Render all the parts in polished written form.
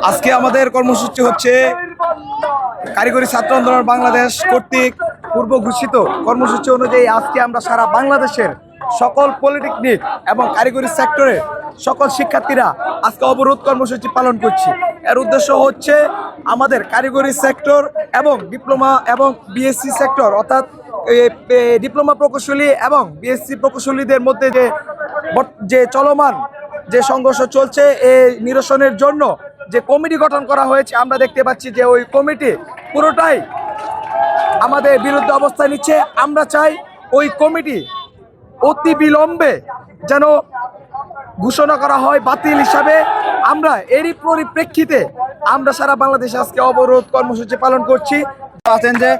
আজকে আমাদের কর্মসূচি হচ্ছে কারিগরি ছাত্র আন্দোলন বাংলাদেশ কর্তৃক পূর্ব ঘোষিত কর্মসূচি অনুযায়ী আজকে আমরা সারা বাংলাদেশের সকল পলিটেকনিক এবং কারিগরি সেক্টরের সকল শিক্ষার্থীরা আজকে অবরোধ কর্মসূচি পালন করছি। এর উদ্দেশ্য হচ্ছে আমাদের কারিগরি সেক্টর এবং ডিপ্লোমা এবং বিএসসি সেক্টর অর্থাৎ ডিপ্লোমা প্রকৌশলী এবং বিএসসি প্রকৌশলীদের মধ্যে যে চলমান যে সংঘর্ষ চলছে এই নিরসনের জন্য যে কমিটি গঠন করা হয়েছে, আমরা দেখতে পাচ্ছি যে ওই কমিটি পুরোটাই আমাদের বিরুদ্ধে অবস্থান নিচ্ছে। আমরা চাই ওই কমিটি অতি বিলম্বে যেন ঘোষণা করা হয় বাতিল হিসাবে। আমরা এরই পরিপ্রেক্ষিতে আমরা সারা বাংলাদেশে আজকে অবরোধ কর্মসূচি পালন করছি। আছেন যে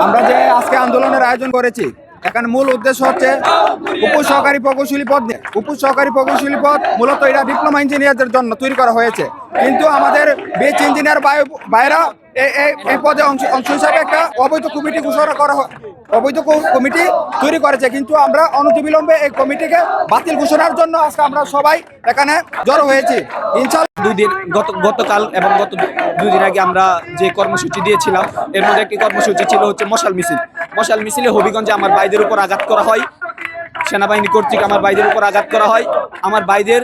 আমরা যে আজকে আন্দোলনের আয়োজন করেছি, এখানে মূল উদ্দেশ্য হচ্ছে উপসহকারী প্রকৌশলী পদ নিয়ে। উপসহকারী প্রকৌশলী পদ মূলত এটা ডিপ্লোমা ইঞ্জিনিয়ারদের জন্য তৈরি করা হয়েছে, কিন্তু আমাদের বিএসসি ইঞ্জিনিয়ার ভাইরা এই পদে অংশ হিসাবে একটা অবৈধ কমিটি ঘোষণা করা অবৈধ কমিটি তৈরি করেছে। কিন্তু আমরা অনতিবিলম্বে এই কমিটিকে বাতিল ঘোষণার জন্য আজকে আমরা সবাই এখানে জড়ো হয়েছি। ইনশাআল্লাহ গতকাল এবং গত 2 দিন আগে আমরা যে কর্মসূচি দিয়েছিলাম, এর মধ্যে একটি কর্মসূচি ছিল হচ্ছে মশাল মিছিল। মশাল মিছিলে হবিগঞ্জে আমার ভাইদের উপর আঘাত করা হয়, সেনাবাহিনী কর্তৃক আমার ভাইদের উপর আঘাত করা হয়। আমার ভাইদের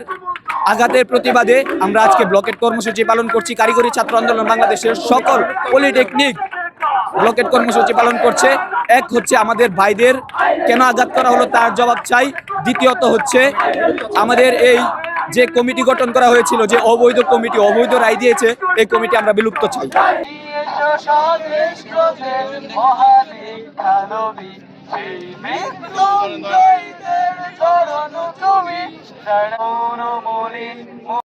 আঘাতের প্রতিবাদে আমরা আজকে ব্লকেট কর্মসূচি পালন করছি। কারিগরি ছাত্র আন্দোলন বাংলাদেশের সকল পলিটেকনিক ব্লকেট কর্মসূচি পালন করছে। এক হচ্ছে আমাদের ভাইদের কেন আঘাত করা হলো তার জবাব চাই। দ্বিতীয়ত হচ্ছে আমাদের এই যে কমিটি গঠন করা হয়েছিল, যে অবৈধ কমিটি অবৈধ রায় দিয়েছে, এই কমিটি আমরা বিলুপ্ত চাই।